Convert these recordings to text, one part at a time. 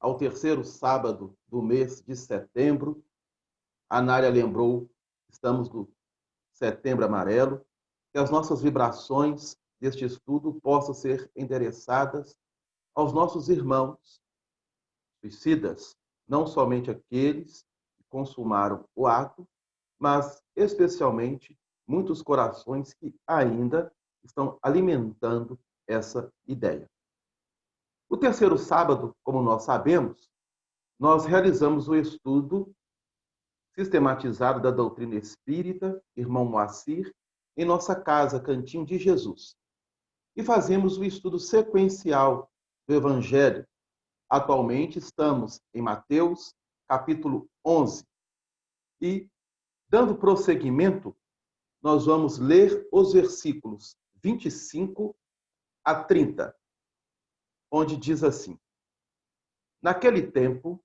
ao terceiro sábado do mês de setembro. A Nália lembrou, estamos no Setembro Amarelo, que as nossas vibrações deste estudo possam ser endereçadas aos nossos irmãos suicidas, não somente aqueles que consumaram o ato, mas especialmente muitos corações que ainda estão alimentando essa ideia. O terceiro sábado, como nós sabemos, nós realizamos o estudo sistematizado da doutrina espírita, irmão Moacir, em nossa casa, Cantinho de Jesus. E fazemos o estudo sequencial do Evangelho. Atualmente estamos em Mateus, capítulo 11. E, dando prosseguimento, nós vamos ler os versículos 25 a 30, onde diz assim: Naquele tempo,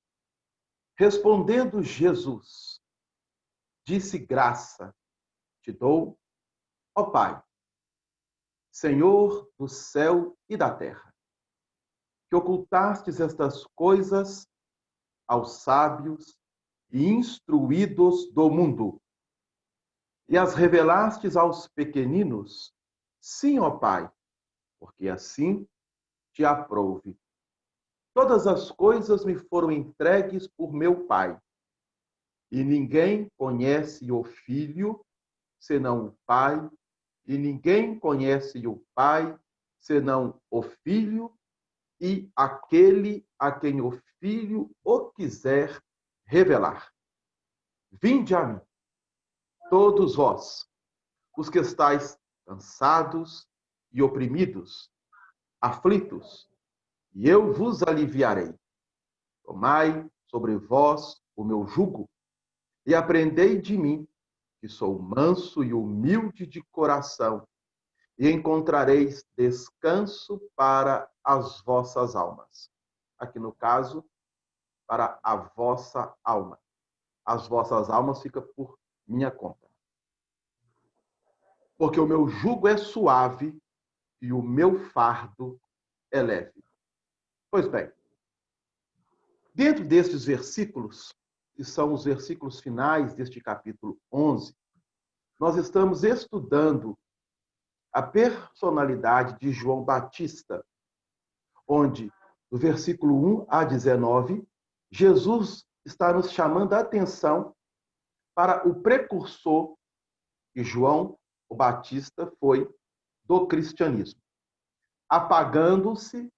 respondendo Jesus, disse: Graça te dou, ó Pai, Senhor do céu e da terra, que ocultastes estas coisas aos sábios e instruídos do mundo, e as revelastes aos pequeninos. Sim, ó Pai, porque assim te aprouve. Todas as coisas me foram entregues por meu Pai, e ninguém conhece o Filho senão o Pai, e ninguém conhece o Pai senão o Filho e aquele a quem o Filho o quiser revelar. Vinde a mim, todos vós, os que estáis cansados e oprimidos, aflitos, e eu vos aliviarei. Tomai sobre vós o meu jugo e aprendei de mim, que sou manso e humilde de coração, e encontrareis descanso para as vossas almas. Aqui no caso, para a vossa alma. As vossas almas ficam por minha conta. Porque o meu jugo é suave e o meu fardo é leve. Pois bem, dentro destes versículos, que são os versículos finais deste capítulo 11, nós estamos estudando a personalidade de João Batista, onde, do versículo 1 a 19, Jesus está nos chamando a atenção para o precursor que João o Batista foi do cristianismo, apagando-se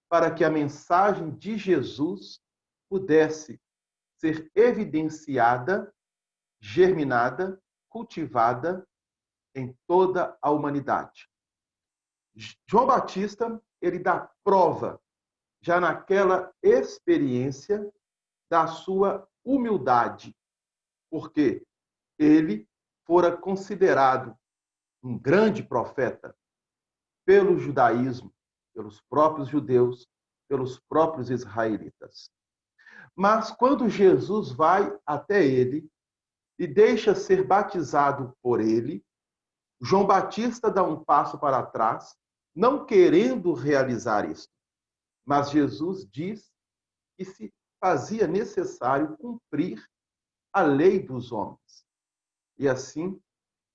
para que a mensagem de Jesus pudesse ser evidenciada, germinada, cultivada em toda a humanidade. João Batista, ele dá prova, já naquela experiência, da sua humildade, porque ele fora considerado um grande profeta pelo judaísmo, pelos próprios judeus, pelos próprios israelitas. Mas quando Jesus vai até ele e deixa ser batizado por ele, João Batista dá um passo para trás, não querendo realizar isso. Mas Jesus diz que se fazia necessário cumprir a lei dos homens. E assim,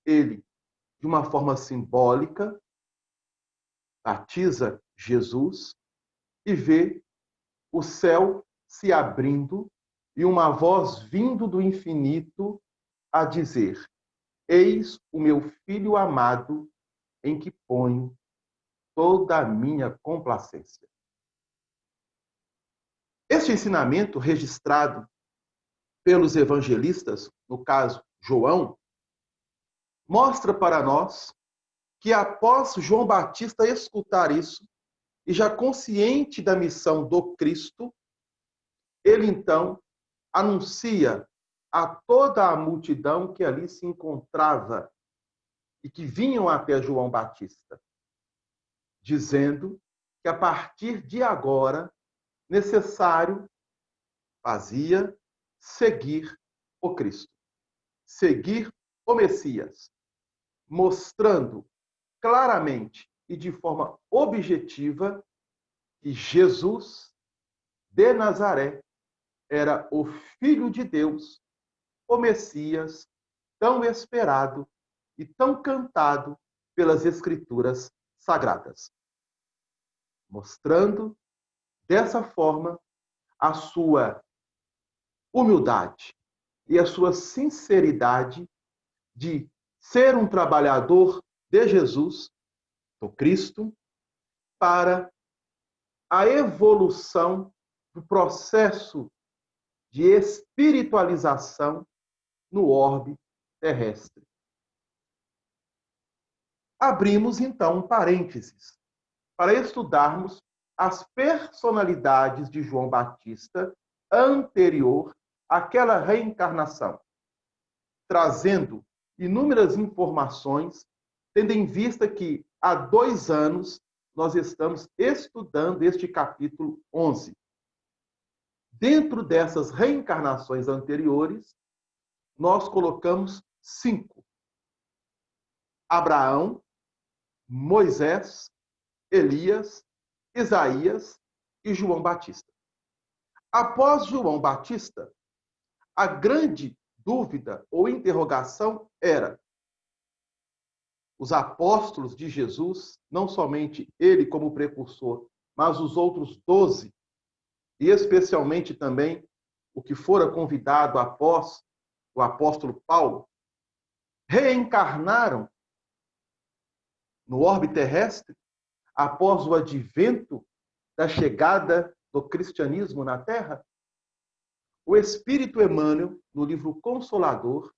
ele, de uma forma simbólica, batiza Jesus e vê o céu se abrindo e uma voz vindo do infinito a dizer: Eis o meu filho amado, em que ponho toda a minha complacência. Este ensinamento registrado pelos evangelistas, no caso João, mostra para nós que após João Batista escutar isso, e já consciente da missão do Cristo, ele então anuncia a toda a multidão que ali se encontrava e que vinham até João Batista, dizendo que a partir de agora, necessário fazia seguir o Cristo, seguir o Messias, mostrando claramente e de forma objetiva que Jesus de Nazaré era o Filho de Deus, o Messias, tão esperado e tão cantado pelas Escrituras Sagradas, mostrando dessa forma a sua humildade e a sua sinceridade de ser um trabalhador de Jesus, do Cristo, para a evolução do processo de espiritualização no orbe terrestre. Abrimos, então, um parênteses para estudarmos as personalidades de João Batista anterior àquela reencarnação, trazendo inúmeras informações, tendo em vista que há 2 anos nós estamos estudando este capítulo 11. Dentro dessas reencarnações anteriores, nós colocamos 5. Abraão, Moisés, Elias, Isaías e João Batista. Após João Batista, a grande dúvida ou interrogação era: os apóstolos de Jesus, não somente ele como precursor, mas os outros 12, e especialmente também o que fora convidado após o apóstolo Paulo, reencarnaram no orbe terrestre após o advento da chegada do cristianismo na Terra? O Espírito Emmanuel, no livro Consolador,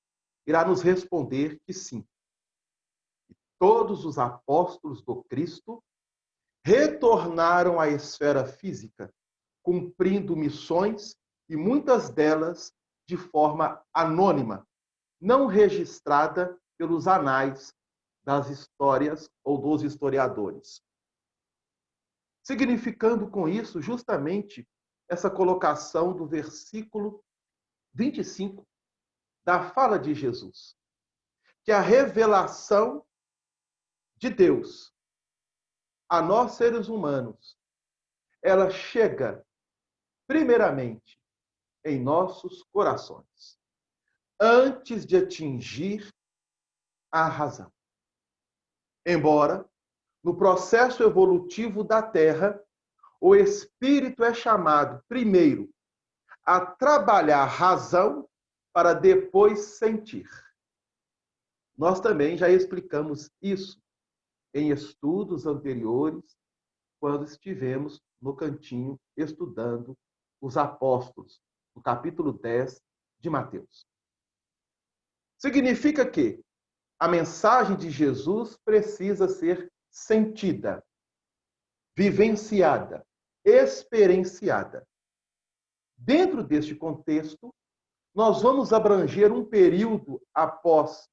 irá nos responder que sim. Todos os apóstolos do Cristo retornaram à esfera física, cumprindo missões e muitas delas de forma anônima, não registrada pelos anais das histórias ou dos historiadores. Significando com isso justamente essa colocação do versículo 25 da fala de Jesus, que a revelação de Deus a nós seres humanos, ela chega primeiramente em nossos corações, antes de atingir a razão. Embora, no processo evolutivo da Terra, o espírito é chamado primeiro a trabalhar a razão para depois sentir. Nós também já explicamos isso em estudos anteriores, quando estivemos no cantinho estudando os apóstolos, no capítulo 10 de Mateus. Significa que a mensagem de Jesus precisa ser sentida, vivenciada, experienciada. Dentro deste contexto, nós vamos abranger um período após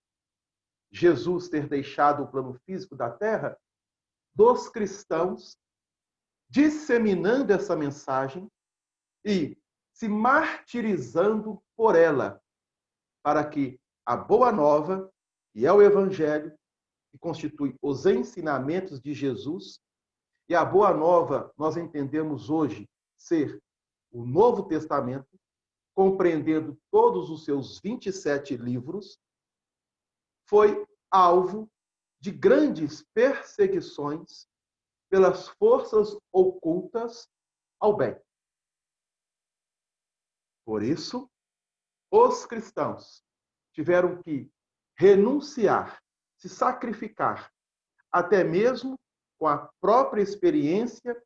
Jesus ter deixado o plano físico da Terra, dos cristãos disseminando essa mensagem e se martirizando por ela, para que a Boa Nova, que é o Evangelho, que constitui os ensinamentos de Jesus, e a Boa Nova nós entendemos hoje ser o Novo Testamento, compreendendo todos os seus 27 livros, foi alvo de grandes perseguições pelas forças ocultas ao bem. Por isso, os cristãos tiveram que renunciar, se sacrificar, até mesmo com a própria experiência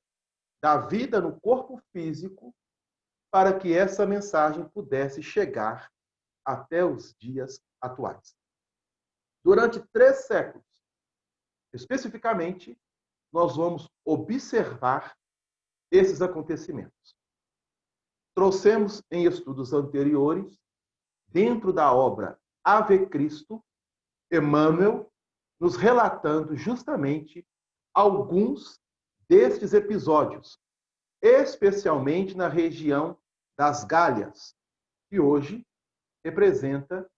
da vida no corpo físico, para que essa mensagem pudesse chegar até os dias atuais. Durante 3 séculos, especificamente, nós vamos observar esses acontecimentos. Trouxemos em estudos anteriores, dentro da obra Ave Cristo, Emmanuel, nos relatando justamente alguns destes episódios, especialmente na região das Gálias, que hoje representa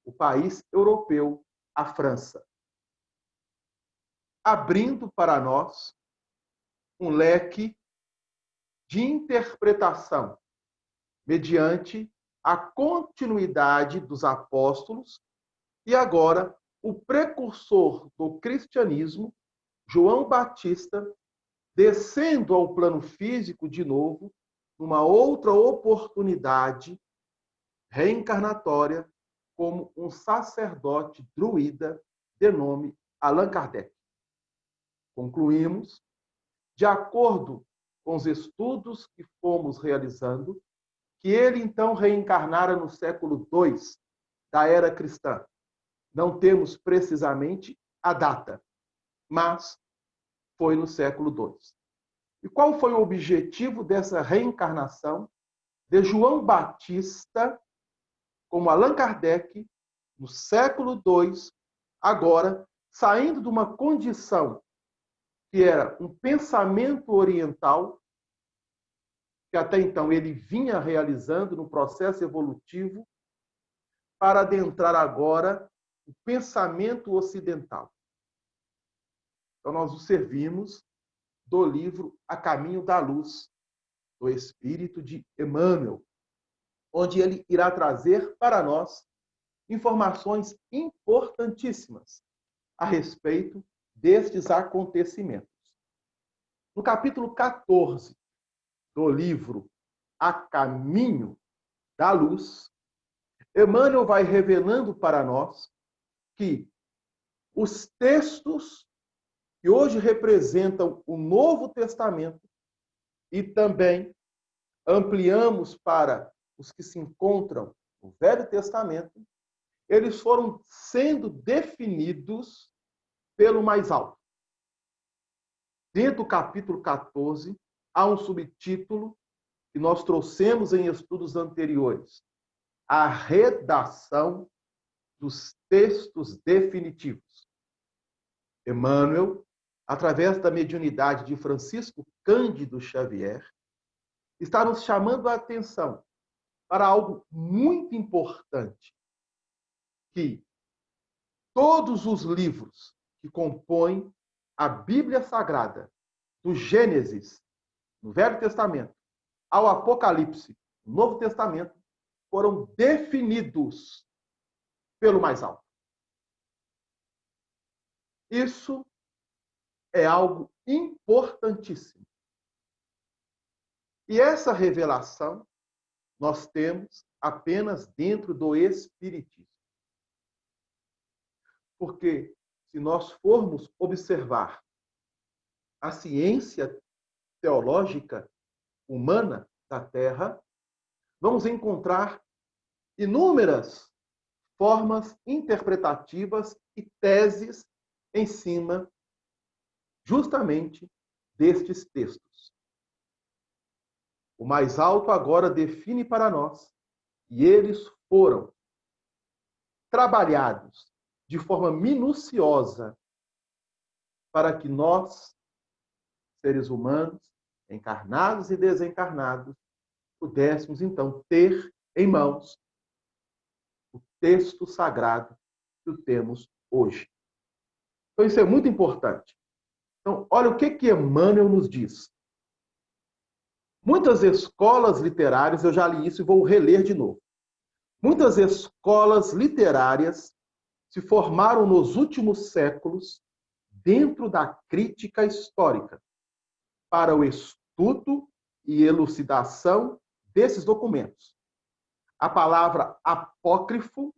o país europeu, a França. Abrindo para nós um leque de interpretação, mediante a continuidade dos apóstolos e agora o precursor do cristianismo, João Batista, descendo ao plano físico de novo, numa outra oportunidade reencarnatória, como um sacerdote druida de nome Allan Kardec. Concluímos, de acordo com os estudos que fomos realizando, que ele então reencarnara no século II da era cristã. Não temos precisamente a data, mas foi no século II. E qual foi o objetivo dessa reencarnação de João Batista, como Allan Kardec, no século II, agora saindo de uma condição que era um pensamento oriental, que até então ele vinha realizando no processo evolutivo, para adentrar agora o pensamento ocidental. Então, nós nos servimos do livro A Caminho da Luz, do Espírito de Emmanuel, onde ele irá trazer para nós informações importantíssimas a respeito destes acontecimentos. No capítulo 14 do livro A Caminho da Luz, Emmanuel vai revelando para nós que os textos que hoje representam o Novo Testamento e também ampliamos para os que se encontram no Velho Testamento, eles foram sendo definidos pelo mais alto. Dentro do capítulo 14, há um subtítulo que nós trouxemos em estudos anteriores: a redação dos textos definitivos. Emmanuel, através da mediunidade de Francisco Cândido Xavier, está nos chamando a atenção para algo muito importante, que todos os livros que compõem a Bíblia Sagrada, do Gênesis, no Velho Testamento, ao Apocalipse, no Novo Testamento, foram definidos pelo mais alto. Isso é algo importantíssimo. E essa revelação nós temos apenas dentro do Espiritismo. Porque se nós formos observar a ciência teológica humana da Terra, vamos encontrar inúmeras formas interpretativas e teses em cima justamente destes textos. O mais alto agora define para nós, e eles foram trabalhados de forma minuciosa para que nós, seres humanos, encarnados e desencarnados, pudéssemos então ter em mãos o texto sagrado que temos hoje. Então isso é muito importante. Então, olha o que Emmanuel nos diz. Muitas escolas literárias, eu já li isso e vou reler de novo. Muitas escolas literárias se formaram nos últimos séculos dentro da crítica histórica para o estudo e elucidação desses documentos. A palavra apócrifo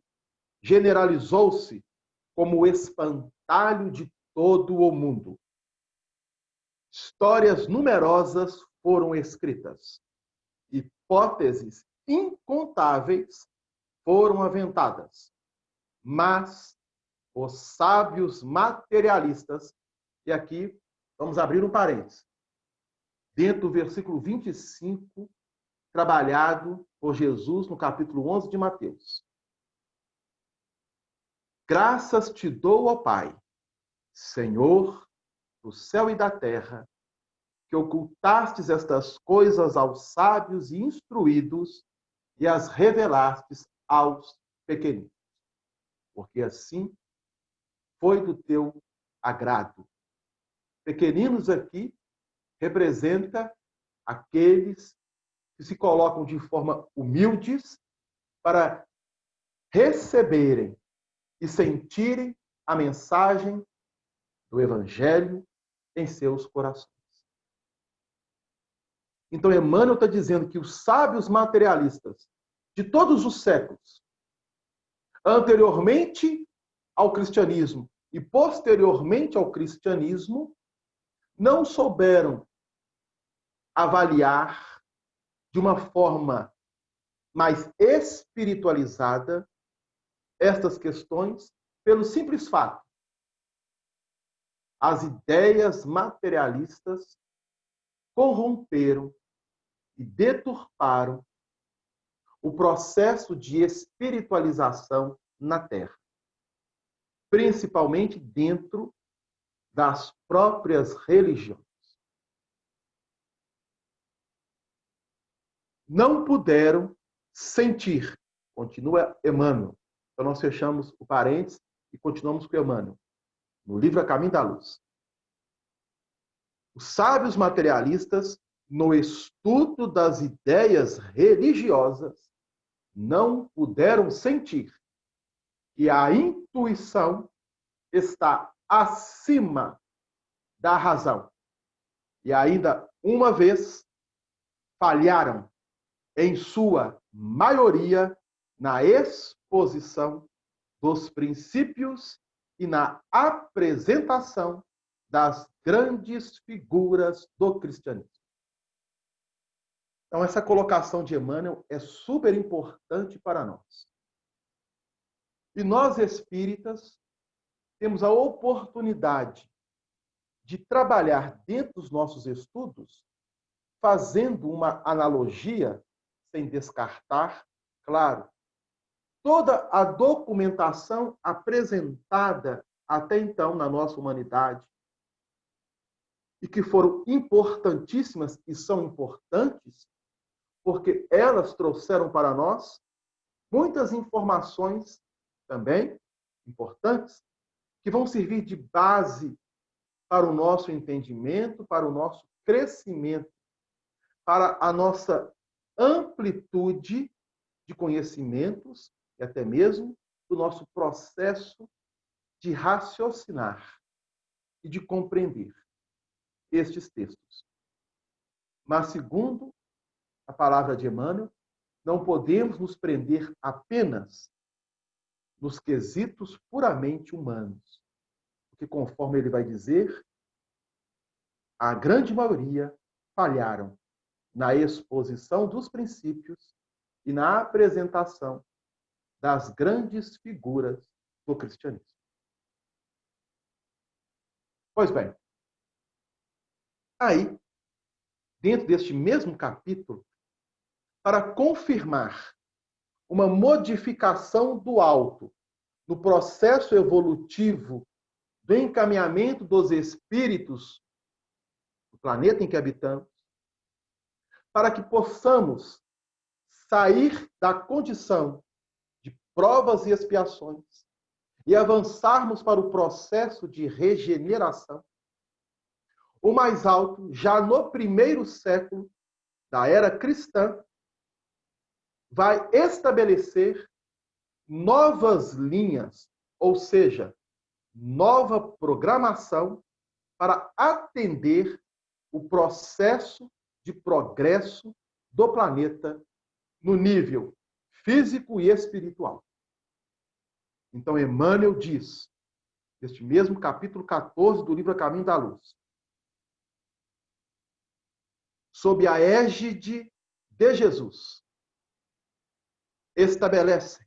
generalizou-se como o espantalho de todo o mundo. Histórias numerosas foram escritas. Hipóteses incontáveis foram aventadas. Mas os sábios materialistas, e aqui vamos abrir um parênteses, dentro do versículo 25, trabalhado por Jesus no capítulo 11 de Mateus. Graças te dou, ó Pai, Senhor do céu e da terra, que ocultastes estas coisas aos sábios e instruídos e as revelastes aos pequeninos. Porque assim foi do teu agrado. Pequeninos aqui representa aqueles que se colocam de forma humildes para receberem e sentirem a mensagem do Evangelho em seus corações. Então, Emmanuel está dizendo que os sábios materialistas de todos os séculos, anteriormente ao cristianismo e posteriormente ao cristianismo, não souberam avaliar de uma forma mais espiritualizada estas questões pelo simples fato. As ideias materialistas corromperam e deturparam o processo de espiritualização na Terra, principalmente dentro das próprias religiões. Não puderam sentir, continua Emmanuel. Então nós fechamos o parênteses e continuamos com Emmanuel, no livro A Caminho da Luz. Os sábios materialistas, no estudo das ideias religiosas, não puderam sentir que a intuição está acima da razão. E ainda uma vez falharam, em sua maioria, na exposição dos princípios e na apresentação das grandes figuras do cristianismo. Então, essa colocação de Emmanuel é super importante para nós. E nós, espíritas, temos a oportunidade de trabalhar dentro dos nossos estudos, fazendo uma analogia, sem descartar, claro, toda a documentação apresentada até então na nossa humanidade, e que foram importantíssimas e são importantes, porque elas trouxeram para nós muitas informações também importantes, que vão servir de base para o nosso entendimento, para o nosso crescimento, para a nossa amplitude de conhecimentos e até mesmo do nosso processo de raciocinar e de compreender estes textos. Mas, segundo a palavra de Emmanuel, não podemos nos prender apenas nos quesitos puramente humanos, porque, conforme ele vai dizer, a grande maioria falharam na exposição dos princípios e na apresentação das grandes figuras do cristianismo. Pois bem, aí, dentro deste mesmo capítulo, para confirmar uma modificação do alto no processo evolutivo do encaminhamento dos espíritos do planeta em que habitamos, para que possamos sair da condição de provas e expiações e avançarmos para o processo de regeneração, o mais alto, já no primeiro século da era cristã, vai estabelecer novas linhas, ou seja, nova programação para atender o processo de progresso do planeta no nível físico e espiritual. Então, Emmanuel diz, neste mesmo capítulo 14 do livro A Caminho da Luz, sob a égide de Jesus, estabelece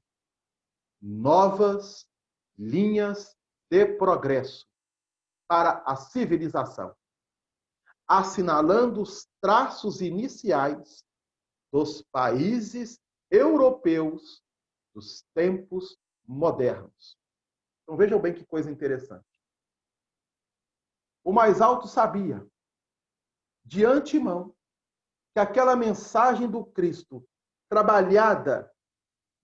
novas linhas de progresso para a civilização, assinalando os traços iniciais dos países europeus dos tempos modernos. Então vejam bem que coisa interessante. O mais alto sabia, de antemão, que aquela mensagem do Cristo, trabalhada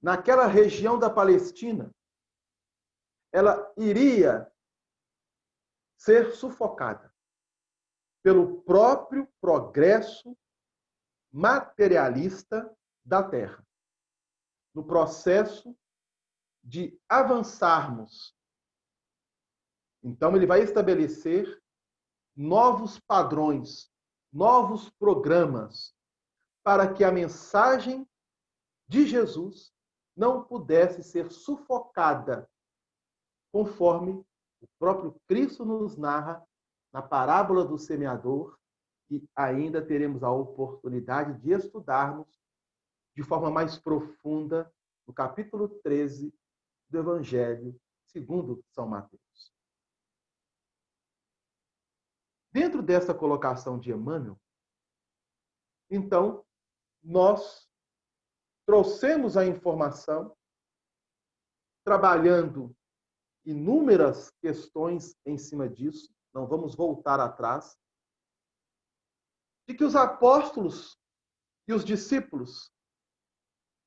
naquela região da Palestina, ela iria ser sufocada pelo próprio progresso materialista da Terra, no processo de avançarmos. Então, ele vai estabelecer novos padrões, novos programas, para que a mensagem de Jesus não pudesse ser sufocada, conforme o próprio Cristo nos narra na parábola do semeador, e ainda teremos a oportunidade de estudarmos de forma mais profunda no capítulo 13 do Evangelho segundo São Mateus. Dentro dessa colocação de Emmanuel, então, nós trouxemos a informação, trabalhando inúmeras questões em cima disso, não vamos voltar atrás, de que os apóstolos e os discípulos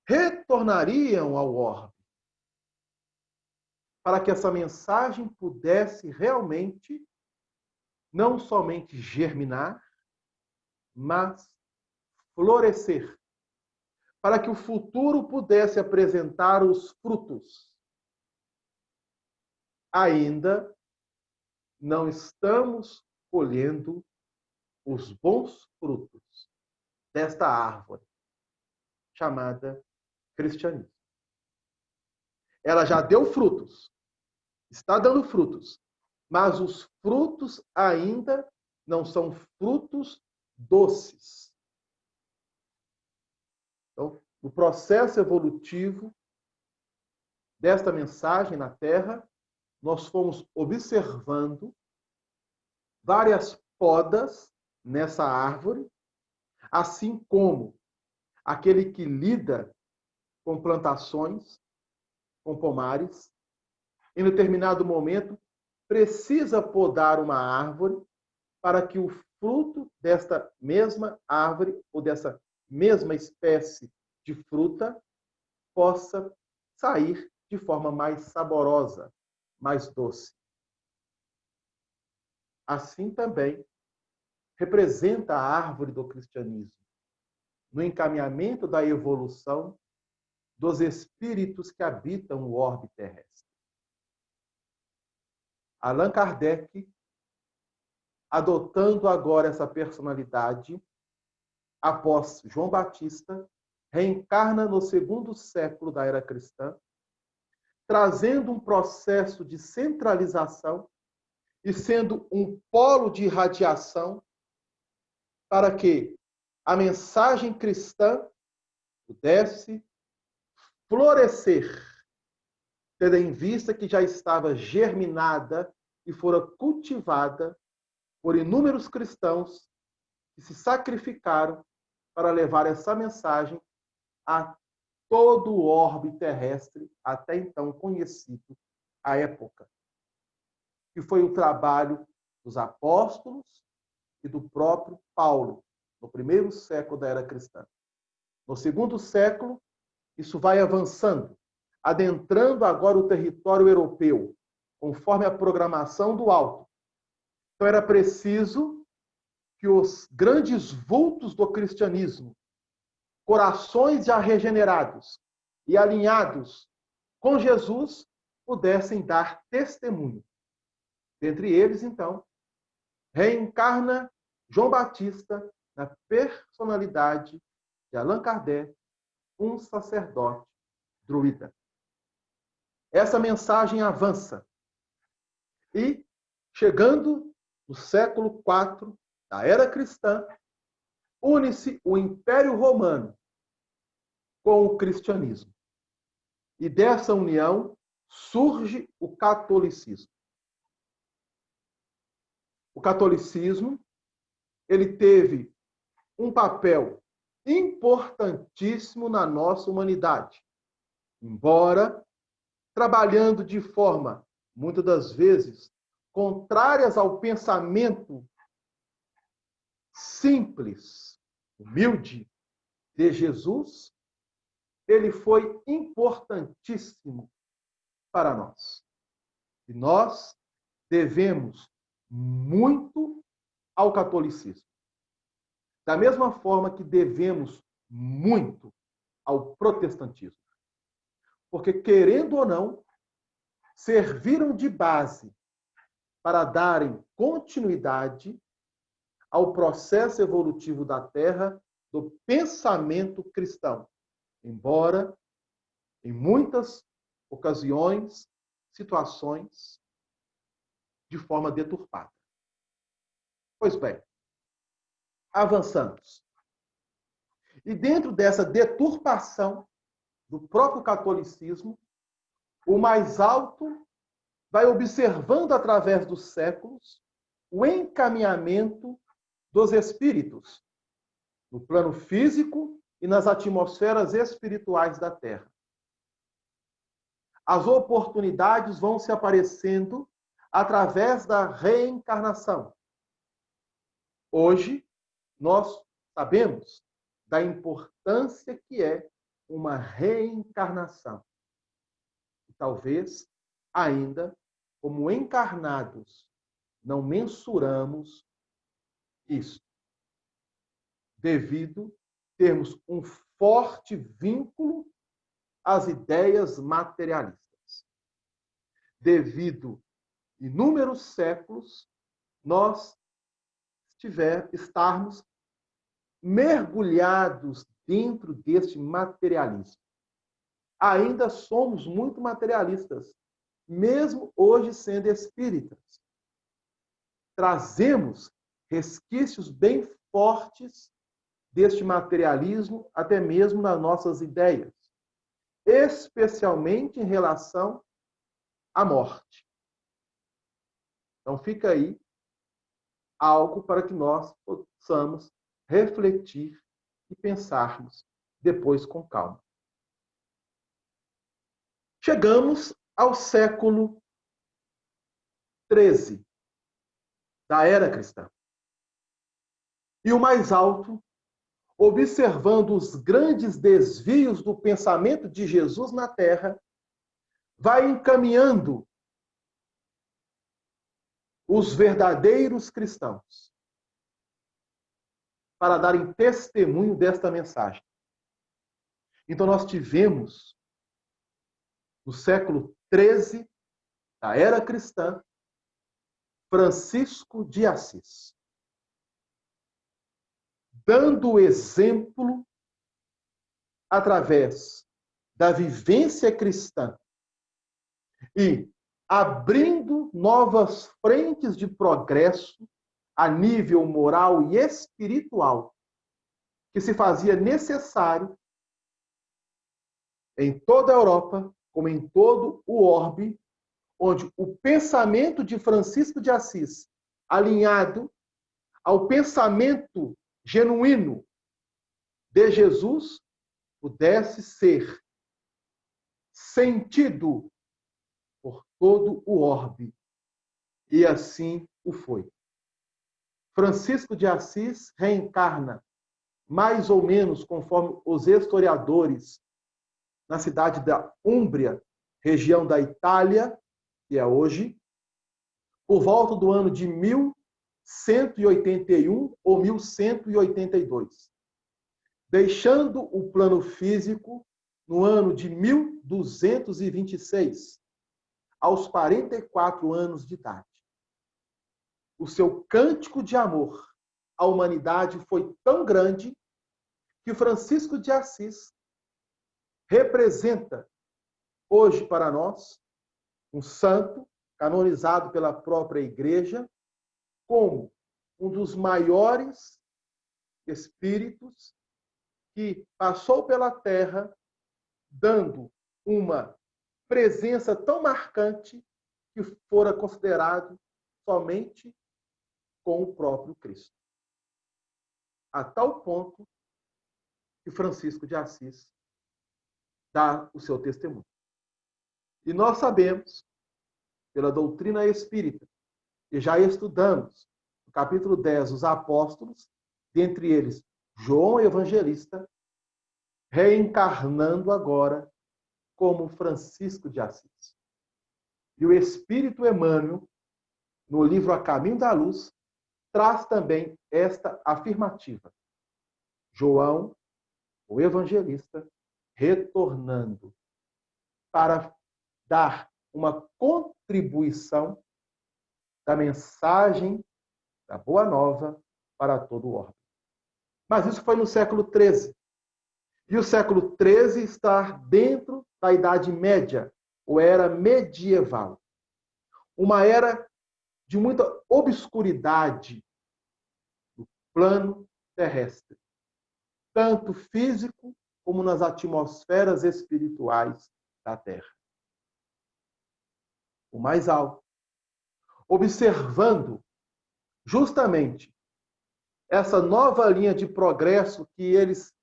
retornariam ao orbe, para que essa mensagem pudesse realmente não somente germinar, mas florescer, para que o futuro pudesse apresentar os frutos. Ainda não estamos colhendo os bons frutos desta árvore chamada cristianismo. Ela já deu frutos, está dando frutos, mas os frutos ainda não são frutos doces. Então, no processo evolutivo desta mensagem na Terra, nós fomos observando várias podas nessa árvore, assim como aquele que lida com plantações, com pomares, em determinado momento, precisa podar uma árvore para que o fruto desta mesma árvore ou dessa mesma espécie de fruta possa sair de forma mais saborosa, mais doce. Assim também representa a árvore do cristianismo, no encaminhamento da evolução dos espíritos que habitam o orbe terrestre. Allan Kardec, adotando agora essa personalidade, após João Batista, reencarna no segundo século da era cristã, trazendo um processo de centralização e sendo um polo de irradiação para que a mensagem cristã pudesse florescer, tendo em vista que já estava germinada e fora cultivada por inúmeros cristãos que se sacrificaram para levar essa mensagem a todo o orbe terrestre, até então conhecido à época. Que foi o trabalho dos apóstolos e do próprio Paulo, no primeiro século da era cristã. No segundo século, isso vai avançando, adentrando agora o território europeu, conforme a programação do alto. Então era preciso que os grandes vultos do cristianismo, corações já regenerados e alinhados com Jesus, pudessem dar testemunho. Dentre eles, então, reencarna João Batista na personalidade de Allan Kardec, um sacerdote druida. Essa mensagem avança e, chegando no século IV da era cristã, une-se o Império Romano com o cristianismo. E dessa união surge o catolicismo. O catolicismo, ele teve um papel importantíssimo na nossa humanidade. Embora trabalhando de forma, muitas das vezes, contrárias ao pensamento simples, humilde de Jesus, ele foi importantíssimo para nós. E nós devemos muito ao catolicismo. Da mesma forma que devemos muito ao protestantismo. Porque, querendo ou não, serviram de base para darem continuidade ao processo evolutivo da Terra do pensamento cristão, embora em muitas ocasiões, situações, de forma deturpada. Pois bem, avançamos. E dentro dessa deturpação do próprio catolicismo, o mais alto vai observando através dos séculos o encaminhamento dos espíritos no plano físico e nas atmosferas espirituais da Terra. As oportunidades vão se aparecendo através da reencarnação. Hoje, nós sabemos da importância que é uma reencarnação. E talvez, ainda, como encarnados, não mensuramos isso, devido termos um forte vínculo às ideias materialistas. Devido inúmeros séculos, nós estarmos mergulhados dentro deste materialismo. Ainda somos muito materialistas, mesmo hoje sendo espíritas. Trazemos resquícios bem fortes deste materialismo, até mesmo nas nossas ideias, especialmente em relação à morte. Então fica aí algo para que nós possamos refletir e pensarmos depois com calma. Chegamos ao século XIII da era cristã. E o mais alto, observando os grandes desvios do pensamento de Jesus na Terra, vai encaminhando os verdadeiros cristãos para darem testemunho desta mensagem. Então nós tivemos, no século XIII da era cristã, Francisco de Assis, dando exemplo através da vivência cristã e abrindo novas frentes de progresso a nível moral e espiritual, que se fazia necessário em toda a Europa, como em todo o orbe, onde o pensamento de Francisco de Assis, alinhado ao pensamento genuíno de Jesus, pudesse ser sentido por todo o orbe. E assim o foi. Francisco de Assis reencarna, mais ou menos conforme os historiadores, na cidade da Úmbria, região da Itália, que é hoje, por volta do ano de 1181 ou 1182, deixando o plano físico no ano de 1226, aos 44 anos de idade. O seu cântico de amor à humanidade foi tão grande que Francisco de Assis representa hoje para nós um santo canonizado pela própria Igreja como um dos maiores espíritos que passou pela Terra dando uma presença tão marcante que fora considerado somente com o próprio Cristo. A tal ponto que Francisco de Assis dá o seu testemunho. E nós sabemos, pela doutrina espírita, que já estudamos no capítulo 10, os apóstolos, dentre eles João Evangelista, reencarnando agora como Francisco de Assis. E o Espírito Emmanuel, no livro A Caminho da Luz, traz também esta afirmativa, João, o evangelista, retornando para dar uma contribuição da mensagem da Boa Nova para todo o orbe. Mas isso foi no século XIII. E o século XIII está dentro da Idade Média, ou era medieval. Uma era de muita obscuridade no plano terrestre, tanto físico como nas atmosferas espirituais da Terra. O mais alto, observando justamente essa nova linha de progresso que eles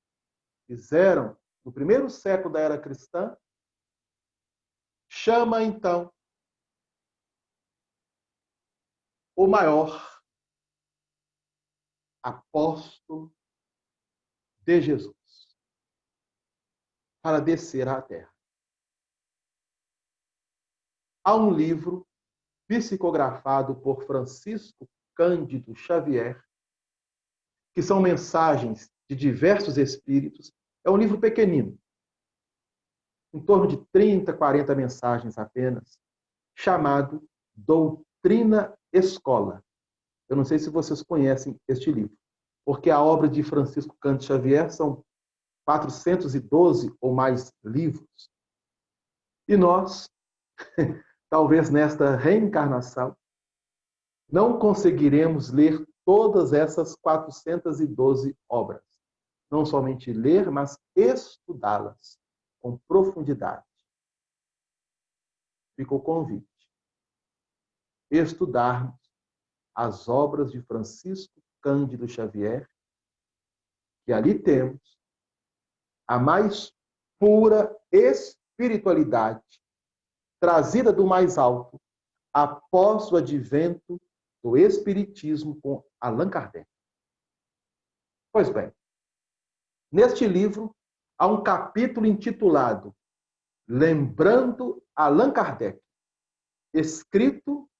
fizeram no primeiro século da era cristã, chama então o maior apóstolo de Jesus para descer à Terra. Há um livro psicografado por Francisco Cândido Xavier, que são mensagens de diversos espíritos. É um livro pequenino, em torno de 30, 40 mensagens apenas, chamado Doutrina Escola. Eu não sei se vocês conhecem este livro, porque a obra de Francisco Cândido Xavier são 412 ou mais livros. E nós, talvez nesta reencarnação, não conseguiremos ler todas essas 412 obras. Não somente ler, mas estudá-las com profundidade. Fica o convite. Estudarmos as obras de Francisco Cândido Xavier, que ali temos a mais pura espiritualidade trazida do mais alto após o advento do Espiritismo com Allan Kardec. Pois bem, neste livro há um capítulo intitulado Lembrando Allan Kardec, escrito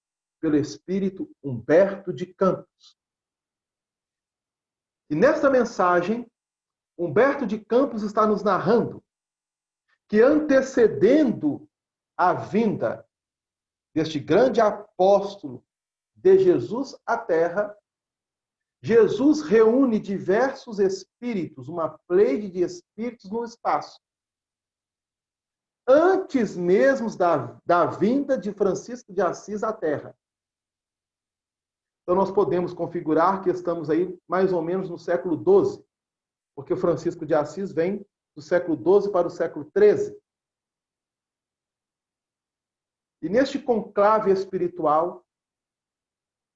pelo espírito Humberto de Campos. E nesta mensagem, Humberto de Campos está nos narrando que, antecedendo a vinda deste grande apóstolo de Jesus à Terra, Jesus reúne diversos espíritos, uma pleide de espíritos no espaço. Antes mesmo da vinda de Francisco de Assis à Terra. Então, nós podemos configurar que estamos aí mais ou menos no século XII, porque o Francisco de Assis vem do século XII para o século XIII. E neste conclave espiritual,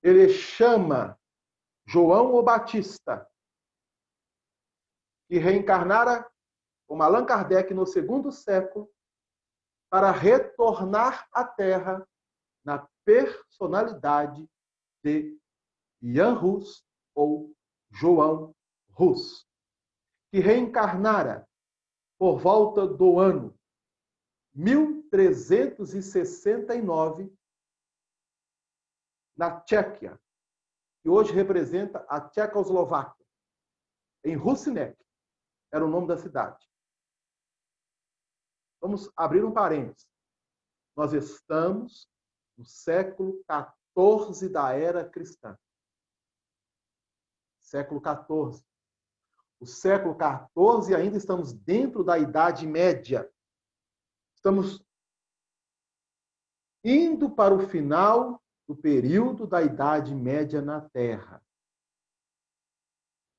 ele chama João o Batista, que reencarnara como Allan Kardec no segundo século, para retornar à Terra na personalidade de Jan Hus, ou João Hus, que reencarnara por volta do ano 1369 na Tchequia, que hoje representa a Tchecoslováquia, em Rusinek, era o nome da cidade. Vamos abrir um parênteses. Nós estamos no século XIV da era cristã. Século XIV. O século XIV ainda estamos dentro da Idade Média. Estamos indo para o final do período da Idade Média na Terra.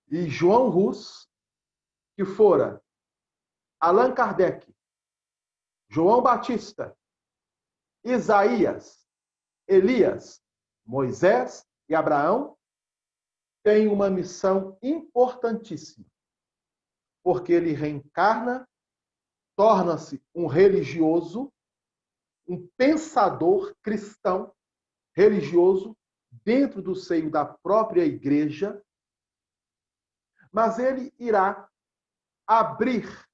E João Hus, que fora Allan Kardec, João Batista, Isaías, Elias, Moisés e Abraão, tem uma missão importantíssima, porque ele reencarna, torna-se um religioso, um pensador cristão religioso dentro do seio da própria igreja, mas ele irá abrir,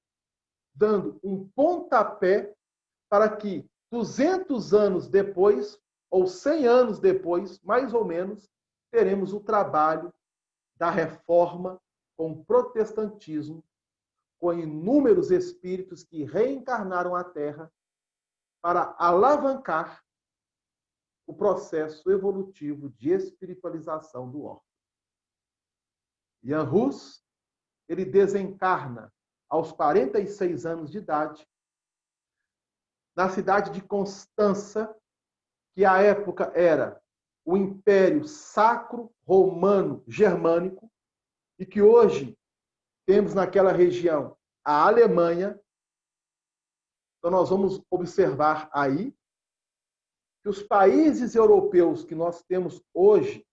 dando um pontapé para que 200 anos depois, ou 100 anos depois, mais ou menos, teremos o trabalho da reforma com o protestantismo, com inúmeros espíritos que reencarnaram a Terra para alavancar o processo evolutivo de espiritualização do órgão. Jan Hus, ele desencarna aos 46 anos de idade, na cidade de Constança, que à época era o Império Sacro Romano Germânico, e que hoje temos naquela região a Alemanha. Então nós vamos observar aí que os países europeus que nós temos hoje,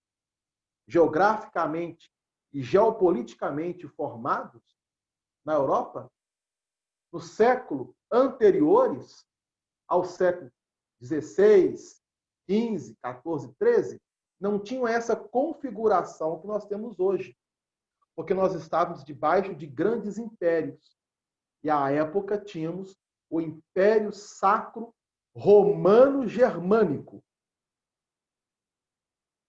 geograficamente e geopoliticamente formados na Europa, no século anteriores ao século XVI, XV, XIV, XIII, não tinham essa configuração que nós temos hoje, porque nós estávamos debaixo de grandes impérios. E à época tínhamos o Império Sacro Romano Germânico,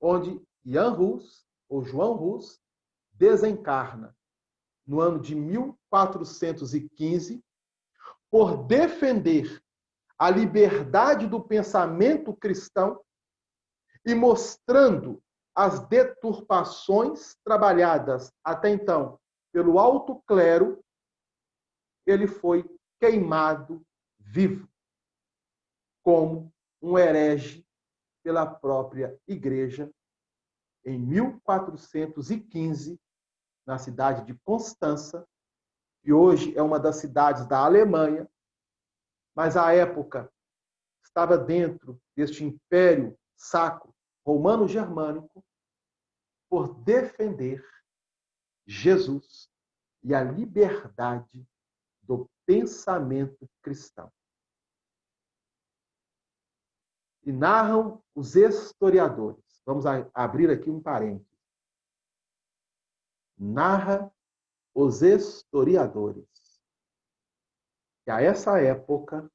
onde Jan Hus, ou João Hus, desencarna no ano de 1415 por defender a liberdade do pensamento cristão e mostrando as deturpações trabalhadas até então pelo alto clero, ele foi queimado vivo como um herege pela própria igreja em 1415, na cidade de Constança, que hoje é uma das cidades da Alemanha, mas à época estava dentro deste Império Sacro Romano-Germânico, por defender Jesus e a liberdade do pensamento cristão. E narram os historiadores. Vamos abrir aqui um parênteses. Narra os historiadores que a essa época,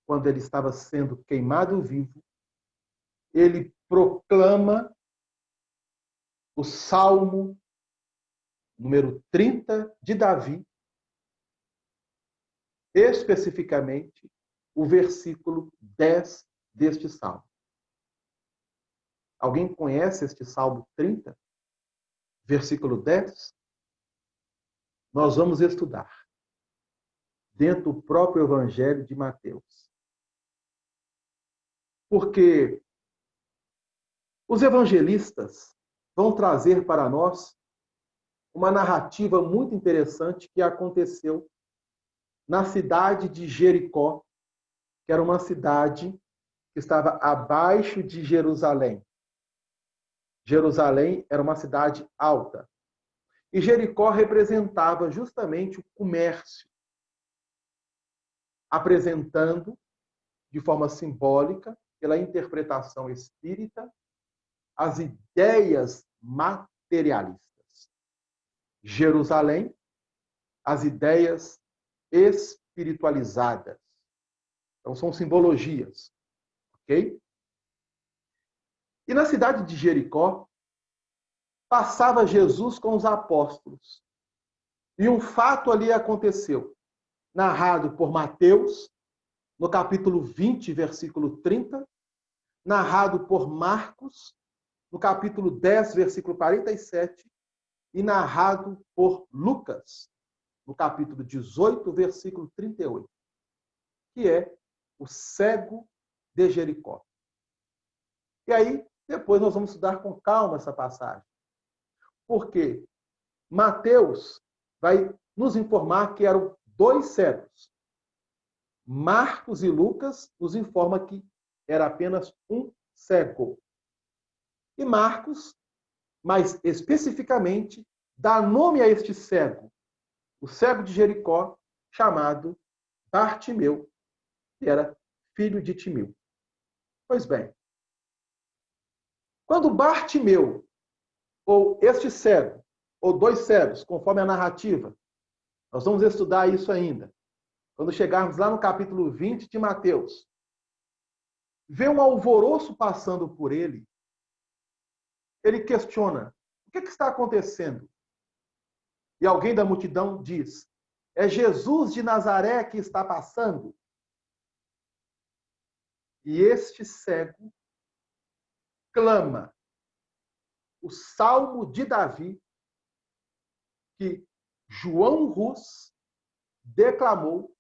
quando ele estava sendo queimado vivo, ele proclama o Salmo número 30 de Davi, especificamente o versículo 10 deste Salmo. Alguém conhece este Salmo 30? Versículo 10? Nós vamos estudar dentro do próprio Evangelho de Mateus. Porque os evangelistas vão trazer para nós uma narrativa muito interessante que aconteceu na cidade de Jericó, que era uma cidade que estava abaixo de Jerusalém. Jerusalém era uma cidade alta. E Jericó representava justamente o comércio, apresentando, de forma simbólica, pela interpretação espírita, as ideias materialistas. Jerusalém, as ideias espiritualizadas. Então, são simbologias. Ok? E na cidade de Jericó, passava Jesus com os apóstolos. E um fato ali aconteceu, narrado por Mateus, no capítulo 20, versículo 30, narrado por Marcos, no capítulo 10, versículo 47, e narrado por Lucas, no capítulo 18, versículo 38, que é o cego de Jericó. E aí, depois nós vamos estudar com calma essa passagem. Porque Mateus vai nos informar que eram 2 cegos. Marcos e Lucas nos informam que era apenas um cego. E Marcos, mais especificamente, dá nome a este cego, o cego de Jericó, chamado Bartimeu, que era filho de Timeu. Pois bem, quando Bartimeu, ou este cego, ou 2 cegos, conforme a narrativa, nós vamos estudar isso ainda, quando chegarmos lá no capítulo 20 de Mateus, vê um alvoroço passando por ele, ele questiona, o que está acontecendo? E alguém da multidão diz: é Jesus de Nazaré que está passando. E este cego clama o Salmo de Davi que João Rus declamou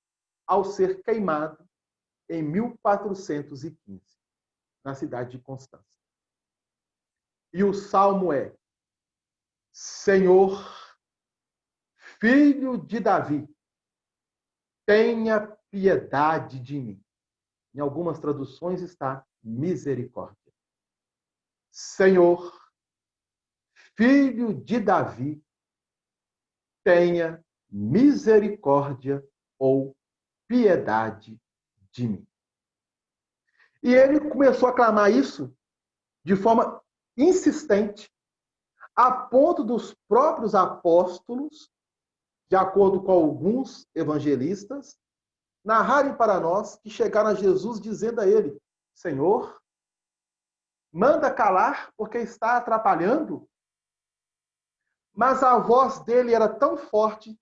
ao ser queimado em 1415, na cidade de Constança. E o salmo é: Senhor, filho de Davi, tenha piedade de mim. Em algumas traduções está misericórdia. Senhor, filho de Davi, tenha misericórdia ou piedade de mim. E ele começou a clamar isso de forma insistente, a ponto dos próprios apóstolos, de acordo com alguns evangelistas, narrarem para nós que chegaram a Jesus dizendo a ele: Senhor, manda calar porque está atrapalhando. Mas a voz dele era tão forte,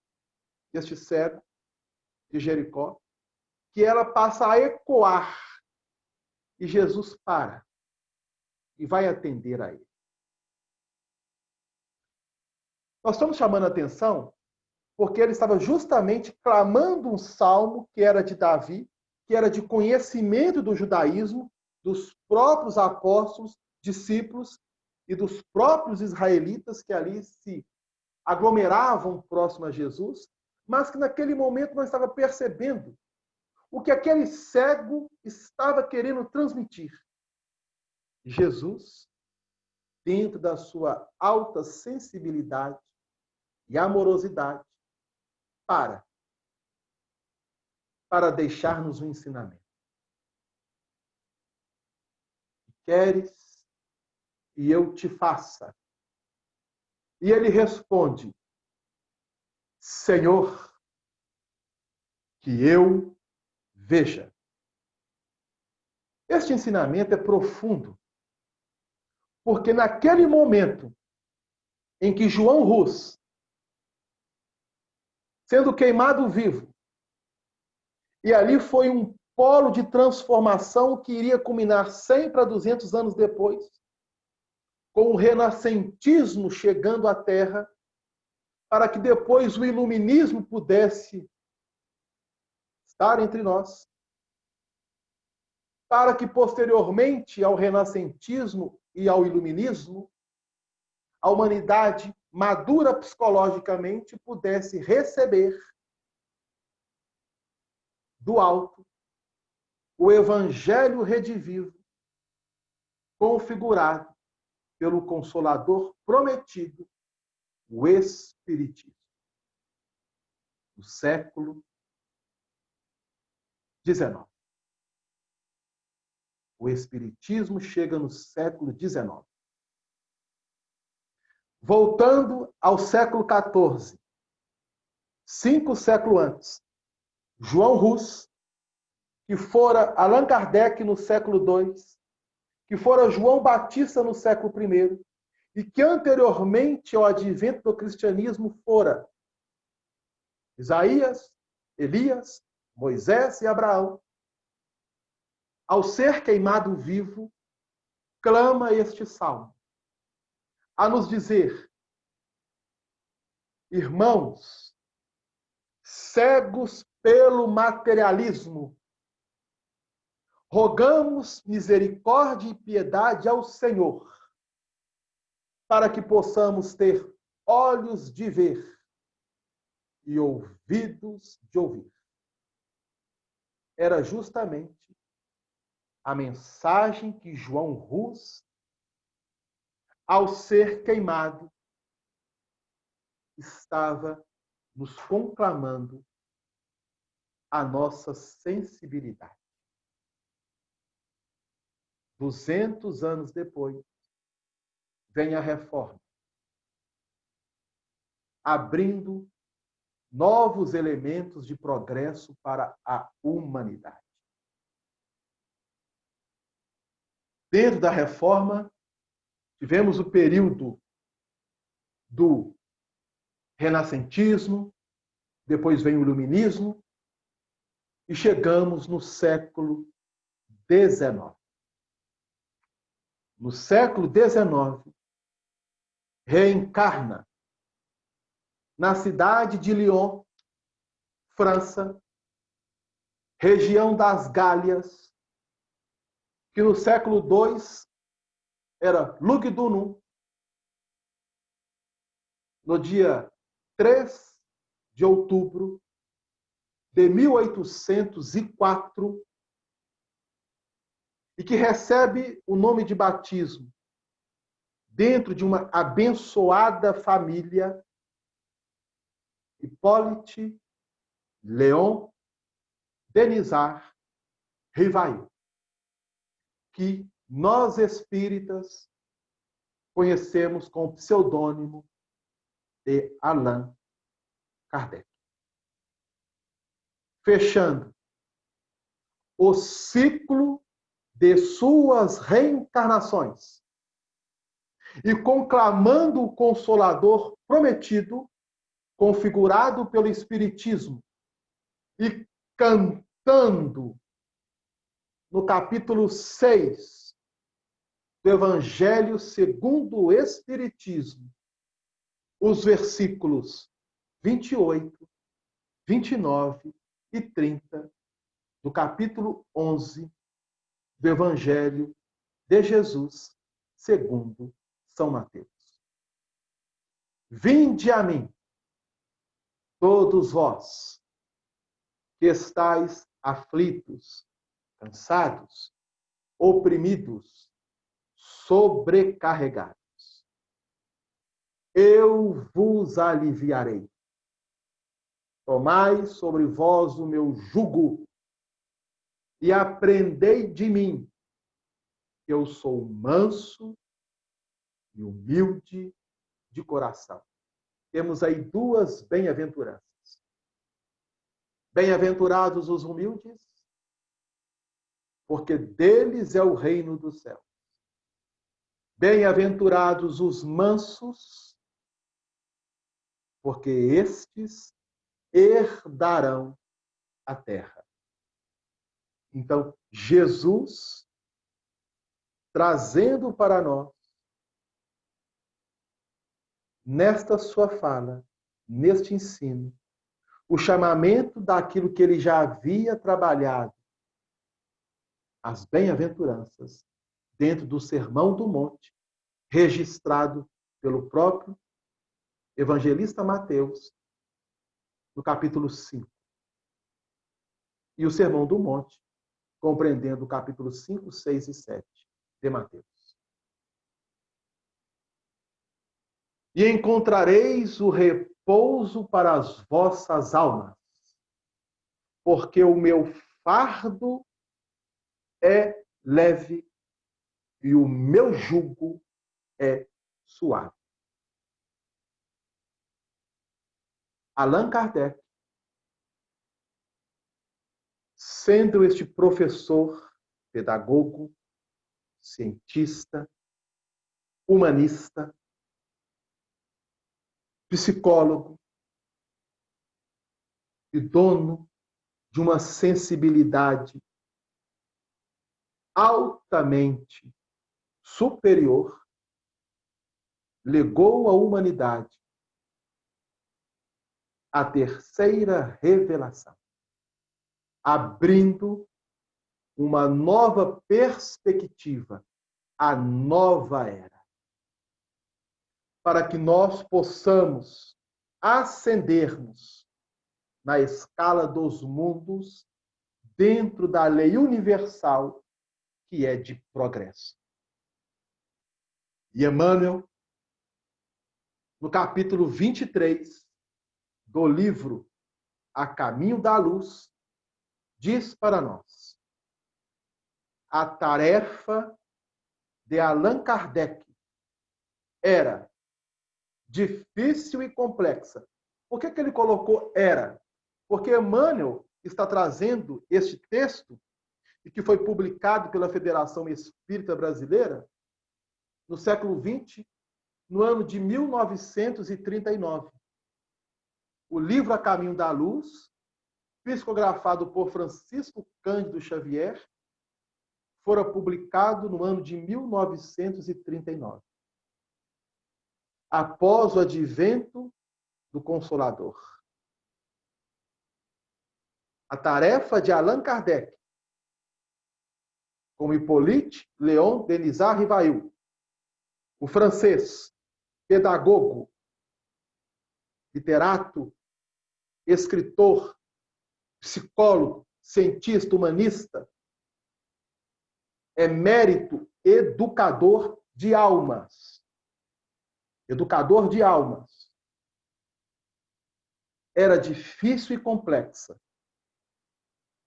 este cego de Jericó, que ela passa a ecoar. E Jesus para e vai atender a ele. Nós estamos chamando a atenção porque ele estava justamente clamando um salmo que era de Davi, que era de conhecimento do judaísmo, dos próprios apóstolos, discípulos e dos próprios israelitas que ali se aglomeravam próximo a Jesus, mas que naquele momento não estava percebendo o que aquele cego estava querendo transmitir. Jesus, dentro da sua alta sensibilidade e amorosidade, para deixar-nos um ensinamento. Queres e eu te faça? E ele responde: Senhor, que eu veja. Este ensinamento é profundo, porque naquele momento em que João Rus, sendo queimado vivo, e ali foi um polo de transformação que iria culminar 100 para 200 anos depois, com o renascentismo chegando à Terra, para que depois o iluminismo pudesse estar entre nós, para que posteriormente ao renascentismo e ao iluminismo, a humanidade madura psicologicamente pudesse receber do alto o evangelho redivivo configurado pelo Consolador prometido, o Espiritismo. No século XIX. O Espiritismo chega no século XIX. Voltando ao século XIV, 5 séculos antes, João Rus, que fora Allan Kardec no século II, que fora João Batista no século I, e que anteriormente ao advento do cristianismo fora Isaías, Elias, Moisés e Abraão, ao ser queimado vivo, clama este salmo, a nos dizer: irmãos, cegos pelo materialismo, rogamos misericórdia e piedade ao Senhor, para que possamos ter olhos de ver e ouvidos de ouvir. Era justamente a mensagem que João Rus, ao ser queimado, estava nos conclamando a nossa sensibilidade. 200 anos depois, vem a reforma, abrindo novos elementos de progresso para a humanidade. Dentro da reforma, tivemos o período do renascentismo, depois vem o iluminismo, e chegamos no século XIX. No século XIX, reencarna na cidade de Lyon, França, região das Gálias, que no século II era Lugdunum, no dia 3 de outubro de 1804, e que recebe o nome de batismo dentro de uma abençoada família, Hippolyte Léon Denisard Rivail, que nós espíritas conhecemos com o pseudônimo de Allan Kardec. Fechando o ciclo de suas reencarnações e conclamando o Consolador prometido, configurado pelo Espiritismo, e cantando no capítulo 6 do Evangelho segundo o Espiritismo, os versículos 28, 29 e 30 do capítulo 11 do Evangelho de Jesus segundo São Mateus. Vinde a mim, todos vós que estáis aflitos, cansados, oprimidos, sobrecarregados. Eu vos aliviarei. Tomai sobre vós o meu jugo e aprendei de mim, que eu sou manso e humilde de coração. Temos aí duas bem-aventuranças. Bem-aventurados os humildes, porque deles é o reino dos céus. Bem-aventurados os mansos, porque estes herdarão a terra. Então, Jesus, trazendo para nós, nesta sua fala, neste ensino, o chamamento daquilo que ele já havia trabalhado, as bem-aventuranças, dentro do Sermão do Monte, registrado pelo próprio evangelista Mateus, no capítulo 5. E o Sermão do Monte, compreendendo o capítulo 5, 6 e 7 de Mateus. E encontrareis o repouso para as vossas almas, porque o meu fardo é leve e o meu jugo é suave. Allan Kardec, sendo este professor, pedagogo, cientista, humanista, psicólogo e dono de uma sensibilidade altamente superior, legou à humanidade a terceira revelação, abrindo uma nova perspectiva, a nova era, para que nós possamos ascendermos na escala dos mundos dentro da lei universal que é de progresso. E Emmanuel, no capítulo 23 do livro A Caminho da Luz, diz para nós: a tarefa de Allan Kardec era difícil e complexa. Por que ele colocou era? Porque Emmanuel está trazendo este texto, e que foi publicado pela Federação Espírita Brasileira, no século XX, no ano de 1939. o livro A Caminho da Luz, psicografado por Francisco Cândido Xavier, fora publicado no ano de 1939, após o advento do Consolador. A tarefa de Allan Kardec, como Hippolyte Léon Denisard Rivail, o francês, pedagogo, literato, escritor, psicólogo, cientista, humanista, emérito educador de almas. Educador de almas. Era difícil e complexa.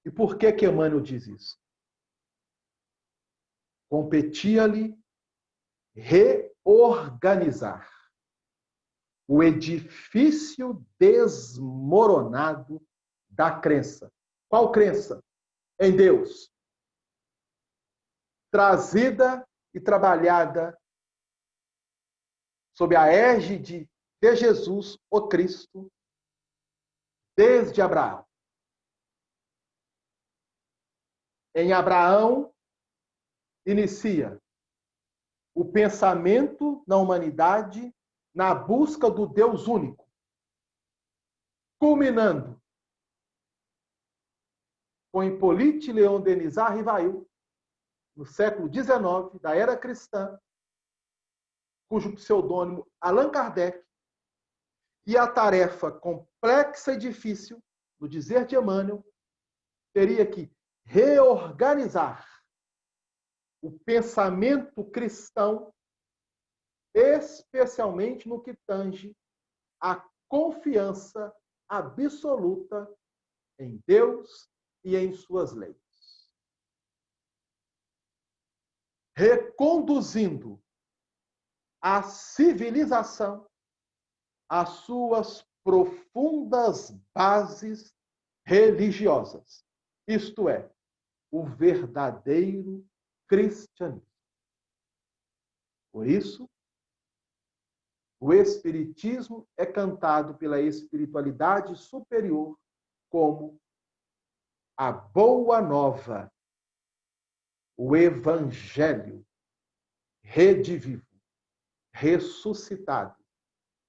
E por que Emmanuel diz isso? Competia-lhe reorganizar o edifício desmoronado da crença. Qual crença? Em Deus. Trazida e trabalhada sob a égide de Jesus, o Cristo, desde Abraão. Em Abraão, inicia o pensamento na humanidade na busca do Deus único, culminando com Hippolyte Léon Denisard Rivail, no século XIX, da era cristã, cujo pseudônimo Allan Kardec, e a tarefa complexa e difícil, no dizer de Emmanuel, teria que reorganizar o pensamento cristão, especialmente no que tange à confiança absoluta em Deus e em suas leis. Reconduzindo a civilização às suas profundas bases religiosas, isto é, o verdadeiro cristianismo. Por isso, o Espiritismo é cantado pela espiritualidade superior como a boa nova, o Evangelho redivivo, ressuscitado,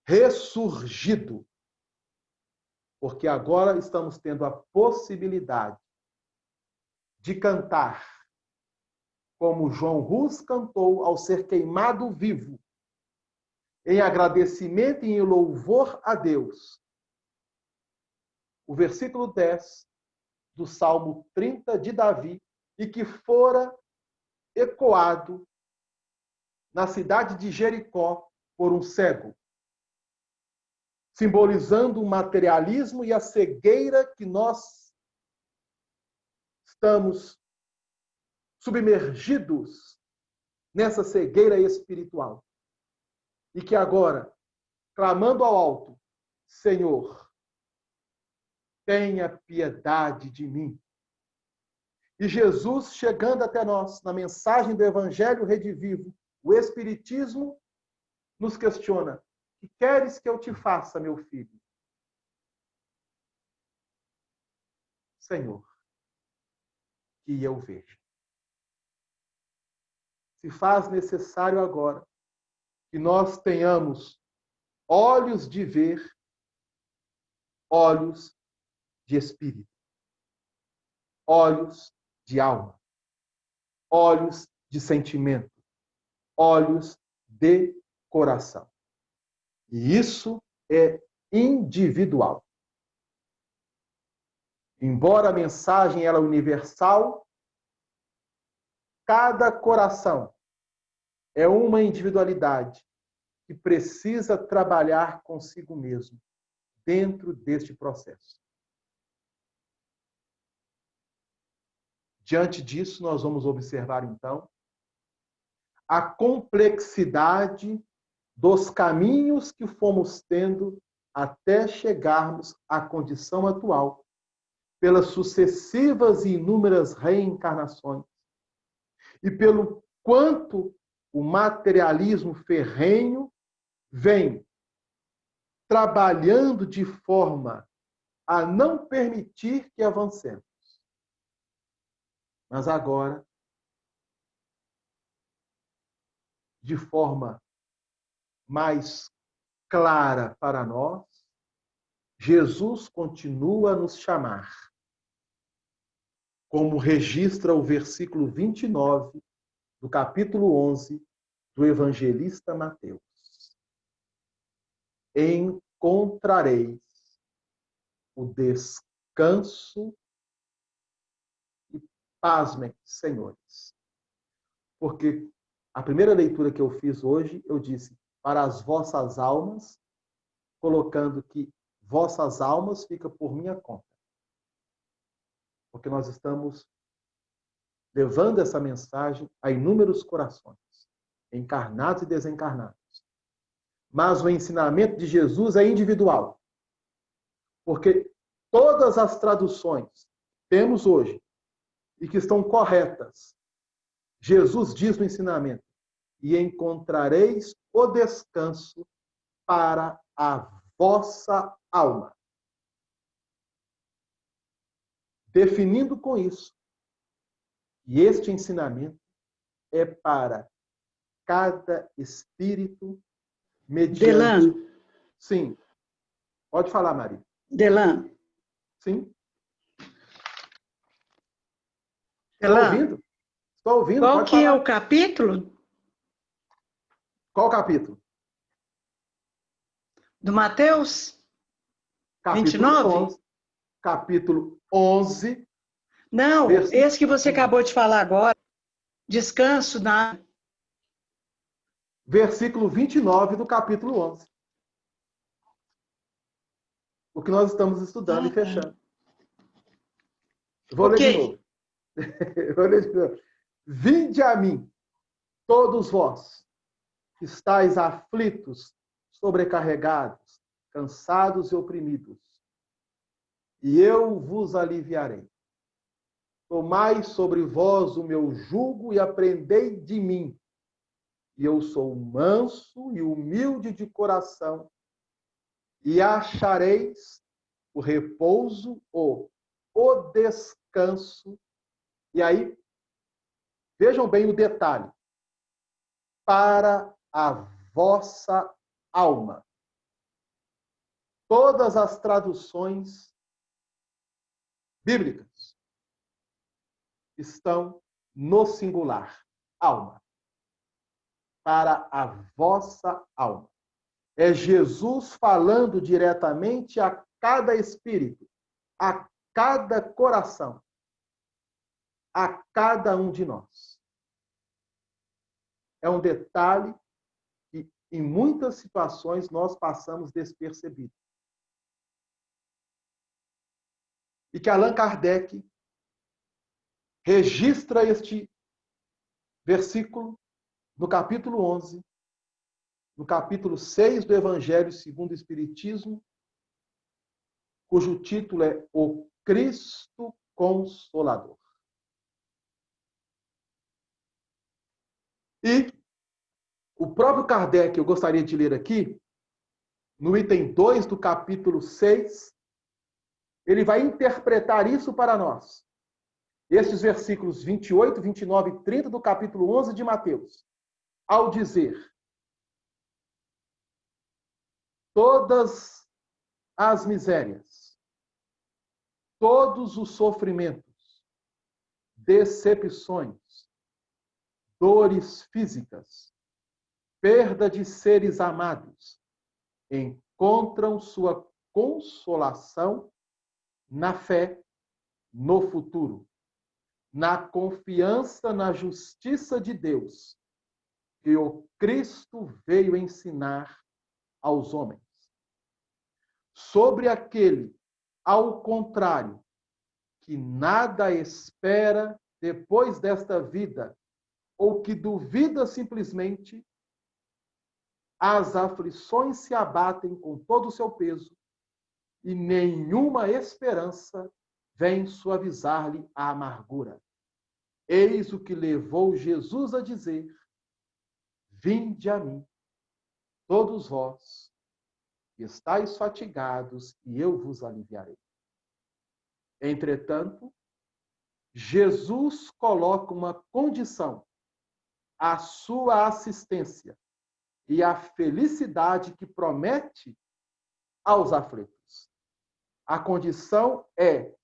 ressurgido, porque agora estamos tendo a possibilidade de cantar como João Hus cantou ao ser queimado vivo, em agradecimento e em louvor a Deus. O versículo 10 do Salmo 30 de Davi, e que fora ecoado na cidade de Jericó por um cego, simbolizando o materialismo e a cegueira que nós estamos submergidos nessa cegueira espiritual. E que agora, clamando ao alto, Senhor, tenha piedade de mim. E Jesus, chegando até nós, na mensagem do Evangelho Redivivo, o Espiritismo nos questiona: o que queres que eu te faça, meu filho? Senhor, que eu veja. Se faz necessário agora que nós tenhamos olhos de ver, olhos de espírito, olhos de alma, olhos de sentimento, olhos de coração. E isso é individual. Embora a mensagem ela é universal, cada coração é uma individualidade que precisa trabalhar consigo mesmo dentro deste processo. Diante disso, nós vamos observar, então, a complexidade dos caminhos que fomos tendo até chegarmos à condição atual, pelas sucessivas e inúmeras reencarnações, e pelo quanto o materialismo ferrenho vem trabalhando de forma a não permitir que avancemos. Mas agora, de forma mais clara para nós, Jesus continua a nos chamar, como registra o versículo 29 do capítulo 11 do evangelista Mateus. Encontrareis o descanso e pasmem, senhores. Porque a primeira leitura que eu fiz hoje, eu disse, para as vossas almas, colocando que vossas almas fica por minha conta. Porque nós estamos levando essa mensagem a inúmeros corações, encarnados e desencarnados. Mas o ensinamento de Jesus é individual. Porque todas as traduções que temos hoje e que estão corretas, Jesus diz no ensinamento, e encontrareis o descanso para a vossa alma. Definindo com isso, e este ensinamento é para cada espírito mediante... Delan. Sim. Pode falar, Maria. Delan. Sim. Delan. Estou ouvindo. Estou ouvindo. Qual pode que falar. é o capítulo? Qual capítulo? Do Mateus? Capítulo 29? 11. Capítulo 11. Não, versículo... esse que você acabou de falar agora. Descanso na... Versículo 29 do capítulo 11. O que nós estamos estudando e fechando. Vou ler de novo. Vou ler de novo. Vinde a mim, todos vós, que estáis aflitos, sobrecarregados, cansados e oprimidos, e eu vos aliviarei. Tomai sobre vós o meu jugo e aprendei de mim, e eu sou manso e humilde de coração, e achareis o repouso, o descanso. E aí, vejam bem o detalhe. Para a vossa alma. Todas as traduções bíblicas estão no singular. Alma. Para a vossa alma. É Jesus falando diretamente a cada espírito, a cada coração, a cada um de nós. É um detalhe que, em muitas situações, nós passamos despercebido. E que Allan Kardec registra este versículo no capítulo 11, no capítulo 6 do Evangelho segundo o Espiritismo, cujo título é O Cristo Consolador. E o próprio Kardec, eu gostaria de ler aqui, no item 2 do capítulo 6, ele vai interpretar isso para nós. Estes versículos 28, 29 e 30 do capítulo 11 de Mateus, ao dizer: todas as misérias, todos os sofrimentos, decepções, dores físicas, perda de seres amados, encontram sua consolação na fé no futuro, na confiança na justiça de Deus, que o Cristo veio ensinar aos homens. Sobre aquele, ao contrário, que nada espera depois desta vida, ou que duvida simplesmente, as aflições se abatem com todo o seu peso e nenhuma esperança vem suavizar-lhe a amargura. Eis o que levou Jesus a dizer: vinde a mim, todos vós estáis fatigados, e eu vos aliviarei. Entretanto, Jesus coloca uma condição à sua assistência e à felicidade que promete aos aflitos. A condição é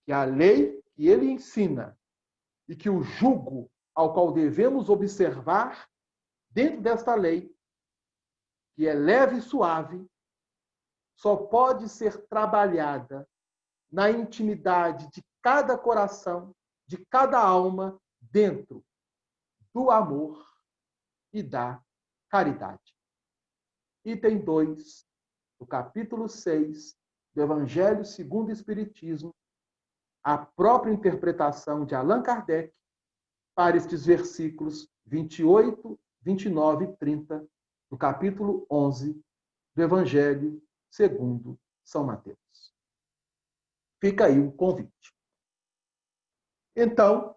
que a lei que ele ensina e que o jugo ao qual devemos observar dentro desta lei, que é leve e suave, só pode ser trabalhada na intimidade de cada coração, de cada alma, dentro do amor e da caridade. Item 2, do capítulo 6 do Evangelho segundo o Espiritismo, a própria interpretação de Allan Kardec para estes versículos 28, 29 e 30 do capítulo 11 do Evangelho segundo São Mateus. Fica aí o convite. Então,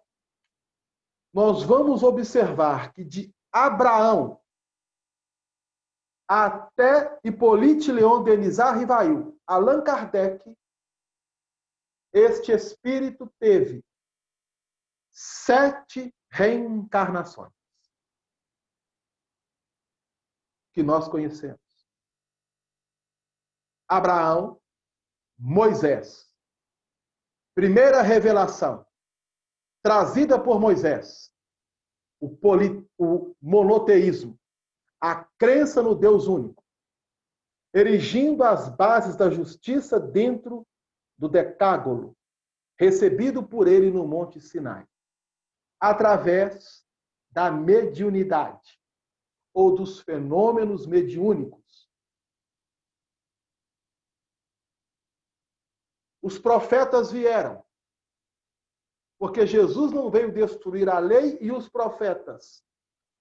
nós vamos observar que de Abraão até Hippolyte Léon Denis Rivail, Allan Kardec, este espírito teve 7 reencarnações que nós conhecemos. Abraão, Moisés. Primeira revelação, trazida por Moisés, o monoteísmo, a crença no Deus único, erigindo as bases da justiça dentro do Decálogo, recebido por ele no Monte Sinai, através da mediunidade, ou dos fenômenos mediúnicos. Os profetas vieram, porque Jesus não veio destruir a lei e os profetas,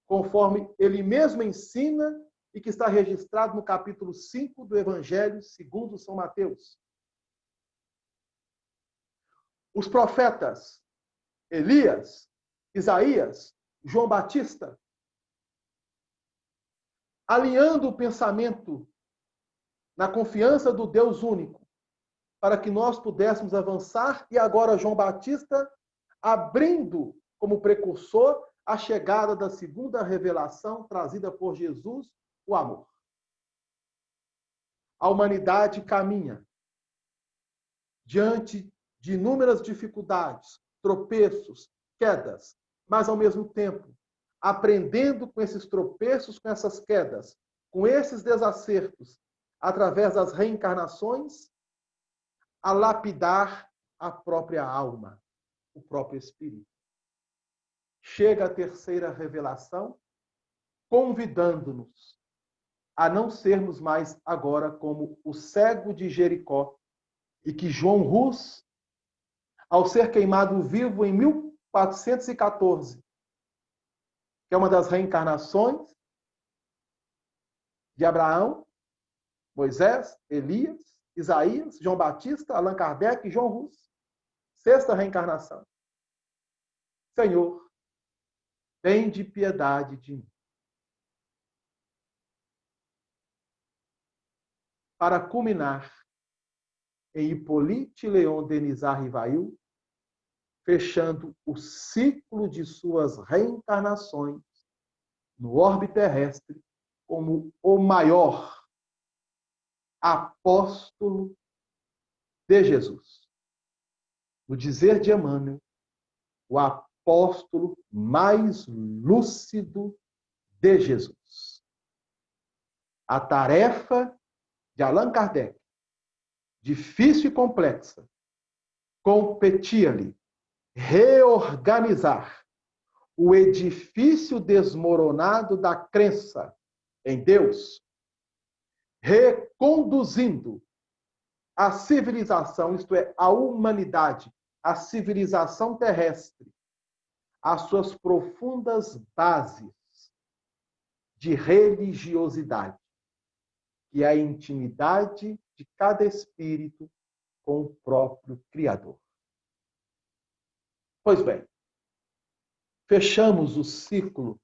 conforme ele mesmo ensina e que está registrado no capítulo 5 do Evangelho segundo São Mateus. Os profetas Elias, Isaías, João Batista, alinhando o pensamento na confiança do Deus único, para que nós pudéssemos avançar, e agora João Batista abrindo como precursor a chegada da segunda revelação trazida por Jesus, o amor. A humanidade caminha diante de inúmeras dificuldades, tropeços, quedas, mas ao mesmo tempo aprendendo com esses tropeços, com essas quedas, com esses desacertos, através das reencarnações, a lapidar a própria alma, o próprio espírito. Chega a terceira revelação, convidando-nos a não sermos mais agora como o cego de Jericó, e que João Hus, ao ser queimado vivo em 1414, que é uma das reencarnações de Abraão, Moisés, Elias, Isaías, João Batista, Allan Kardec e João Hus. Sexta reencarnação. Senhor, tende piedade de mim. Para culminar em Hippolyte Léon Denis Rivail, fechando o ciclo de suas reencarnações no orbe terrestre como o maior apóstolo de Jesus. No dizer de Emmanuel, o apóstolo mais lúcido de Jesus. A tarefa de Allan Kardec, difícil e complexa, competia-lhe reorganizar o edifício desmoronado da crença em Deus, reconduzindo a civilização, isto é, a humanidade, a civilização terrestre, às suas profundas bases de religiosidade, que é a intimidade de cada espírito com o próprio Criador. Pois bem, fechamos o ciclo